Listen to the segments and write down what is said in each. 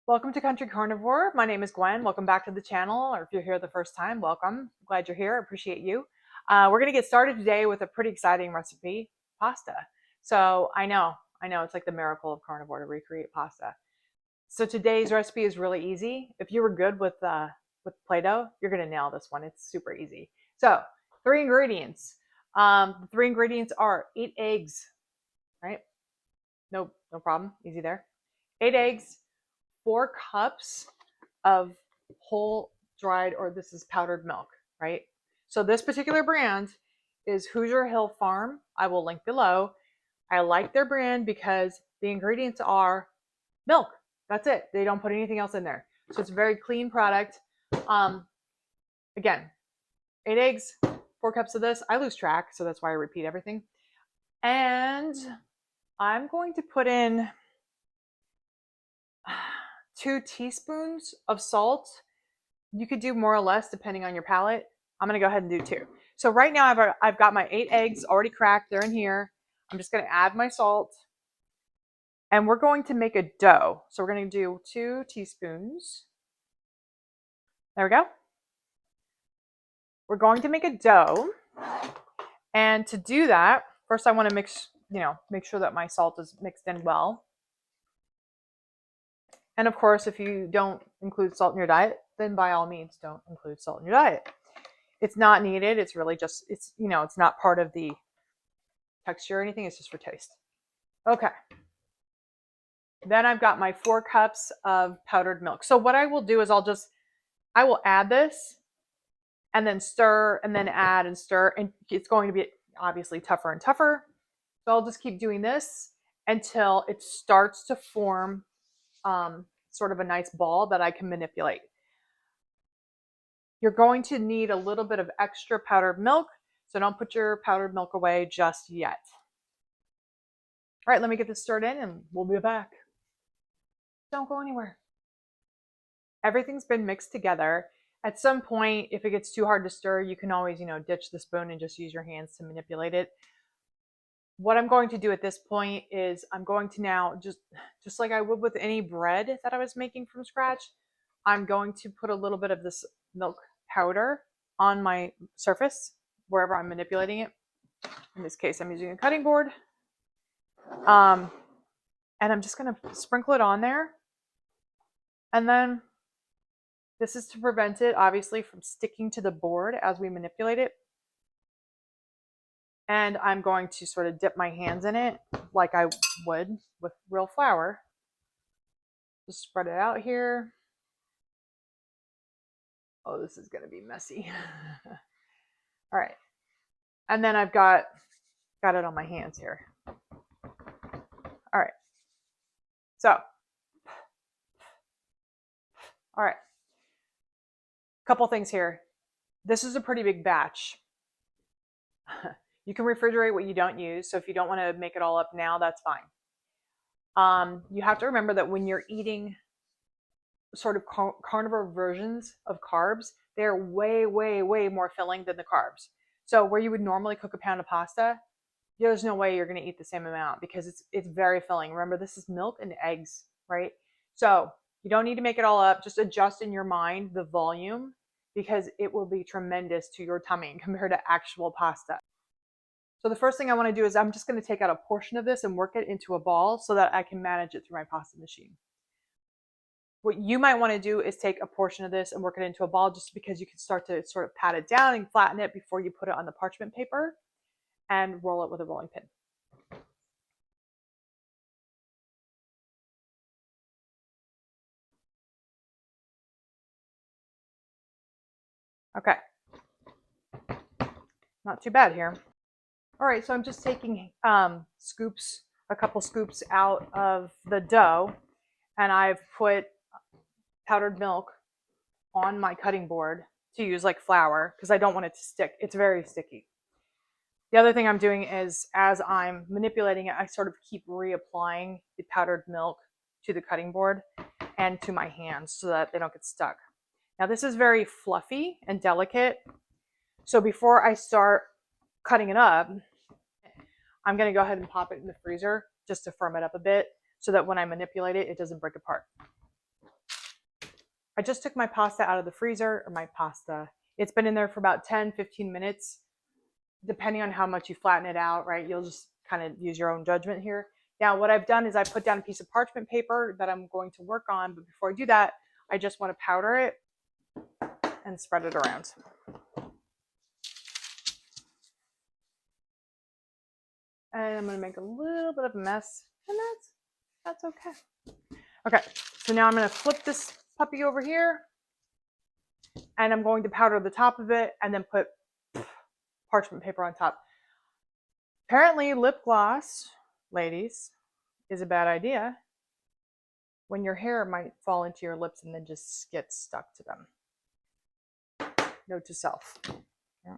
Welcome to Country Carnivore. My name is Gwen. Welcome back to the channel, or if you're here the first time, welcome. Glad you're here. Appreciate you. We're going to get started today with a pretty exciting recipe, pasta. So I know it's like the miracle of carnivore to recreate pasta. So today's recipe is really easy. If you were good with Play-Doh, you're going to nail this one. It's super easy. So 3 ingredients. The 3 ingredients are 8 eggs, right? No problem. Easy there. 8 eggs, 4 cups of whole dried, or this is powdered milk, right? So this particular brand is Hoosier Hill Farm. I will link below. I like their brand because the ingredients are milk. That's it. They don't put anything else in there. So it's a very clean product. Again, 8 eggs, 4 cups of this. I lose track, so that's why I repeat everything. And I'm going to put in 2 teaspoons of salt. You could do more or less depending on your palate. I'm going to go ahead and do 2. So right now I've got my 8 eggs already cracked. They're in here. I'm just going to add my salt. And we're going to make a dough. So we're going to do 2 teaspoons. There we go. We're going to make a dough. And to do that, first I want to make sure that my salt is mixed in well. And of course, if you don't include salt in your diet, then by all means, don't include salt in your diet. It's not needed. It's really just, it's not part of the texture or anything. It's just for taste. Okay. Then I've got my 4 cups of powdered milk. So what I will do is I will add this and then stir and then add and stir. And it's going to be obviously tougher and tougher. So I'll just keep doing this until it starts to form sort of a nice ball that I can manipulate. You're going to need a little bit of extra powdered milk, so don't put your powdered milk away just yet. All right, let me get this stirred in and we'll be back. Don't go anywhere. Everything's been mixed together. At some point, if it gets too hard to stir, you can always, ditch the spoon and just use your hands to manipulate it. What I'm going to do at this point is I'm going to now, just like I would with any bread that I was making from scratch, I'm going to put a little bit of this milk powder on my surface, wherever I'm manipulating it. In this case, I'm using a cutting board. And I'm just going to sprinkle it on there. And then this is to prevent it, obviously, from sticking to the board as we manipulate it. And I'm going to sort of dip my hands in it like I would with real flour. Just spread it out here. Oh, this is going to be messy. All right. And then I've got it on my hands here. All right. So, all right. Couple things here. This is a pretty big batch. You can refrigerate what you don't use. So if you don't want to make it all up now, that's fine. You have to remember that when you're eating sort of carnivore versions of carbs, they're way, way, way more filling than the carbs. So where you would normally cook a pound of pasta, there's no way you're going to eat the same amount because it's very filling. Remember, this is milk and eggs, right? So you don't need to make it all up. Just adjust in your mind the volume because it will be tremendous to your tummy compared to actual pasta. So the first thing I want to do is I'm just going to take out a portion of this and work it into a ball so that I can manage it through my pasta machine. What you might want to do is take a portion of this and work it into a ball just because you can start to sort of pat it down and flatten it before you put it on the parchment paper and roll it with a rolling pin. Okay. Not too bad here. All right, so I'm just taking a couple scoops out of the dough, and I've put powdered milk on my cutting board to use like flour because I don't want it to stick. It's very sticky. The other thing I'm doing is as I'm manipulating it, I sort of keep reapplying the powdered milk to the cutting board and to my hands so that they don't get stuck. Now this is very fluffy and delicate. So before I start cutting it up, I'm going to go ahead and pop it in the freezer just to firm it up a bit so that when I manipulate it, it doesn't break apart. I just took my pasta out of the freezer, or my pasta. It's been in there for about 10, 15 minutes, depending on how much you flatten it out, right? You'll just kind of use your own judgment here. Now, what I've done is I put down a piece of parchment paper that I'm going to work on, but before I do that, I just want to powder it and spread it around. And I'm going to make a little bit of a mess, and that's okay. Okay, so now I'm going to flip this puppy over here, and I'm going to powder the top of it and then put parchment paper on top. Apparently, lip gloss, ladies, is a bad idea when your hair might fall into your lips and then just get stuck to them. Note to self. Yeah.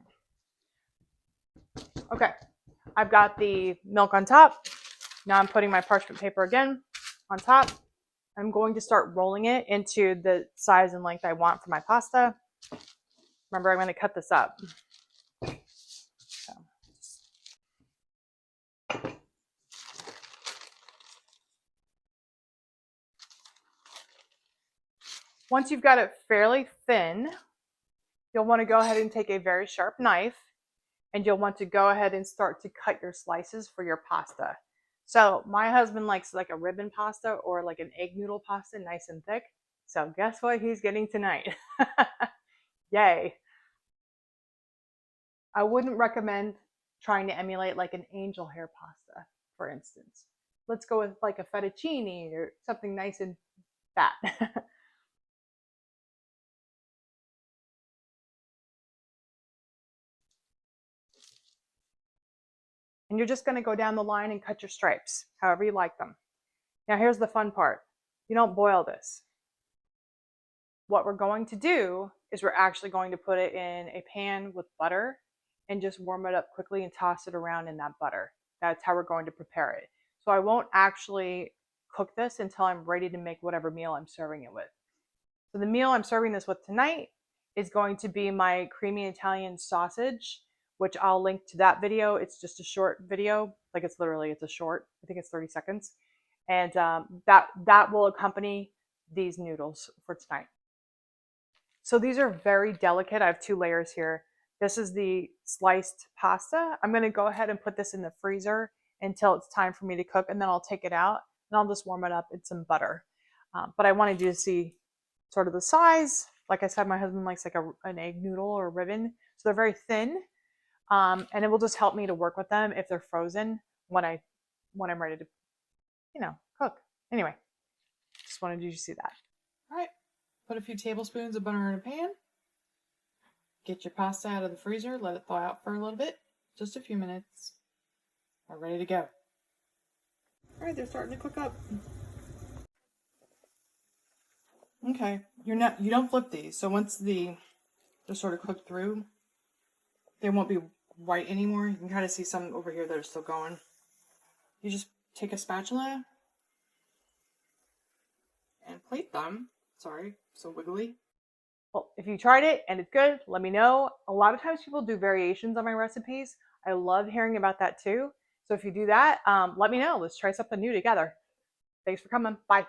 Okay, I've got the milk on top. Now I'm putting my parchment paper again on top. I'm going to start rolling it into the size and length I want for my pasta. Remember, I'm going to cut this up. So. Once you've got it fairly thin, you'll want to go ahead and take a very sharp knife, and you'll want to go ahead and start to cut your slices for your pasta. So my husband likes like a ribbon pasta or like an egg noodle pasta, nice and thick. So guess what he's getting tonight? Yay. I wouldn't recommend trying to emulate like an angel hair pasta, for instance. Let's go with like a fettuccine or something nice and fat. And you're just going to go down the line and cut your stripes, however you like them. Now here's the fun part. You don't boil this. What we're going to do is we're actually going to put it in a pan with butter and just warm it up quickly and toss it around in that butter. That's how we're going to prepare it. So I won't actually cook this until I'm ready to make whatever meal I'm serving it with. So the meal I'm serving this with tonight is going to be my creamy Italian sausage, which I'll link to that video. It's just a short video. Like it's a short. I think it's 30 seconds. And that will accompany these noodles for tonight. So these are very delicate. I have 2 layers here. This is the sliced pasta. I'm going to go ahead and put this in the freezer until it's time for me to cook, and then I'll take it out and I'll just warm it up in some butter. But I wanted you to see sort of the size. Like I said, my husband likes like an egg noodle or ribbon. So they're very thin. And it will just help me to work with them if they're frozen when I'm ready to, cook. Anyway, just wanted you to see that. All right, put a few tablespoons of butter in a pan. Get your pasta out of the freezer, let it thaw out for a little bit, just a few minutes. We're ready to go. All right, they're starting to cook up. Okay, you don't flip these, so once they're sort of cooked through, they won't be white anymore. You can kind of see some over here that are still going. You just take a spatula and plate them. Sorry, so wiggly. Well, if you tried it and it's good, let me know. A lot of times people do variations on my recipes. I love hearing about that too. So if you do that, let me know. Let's try something new together. Thanks for coming. Bye.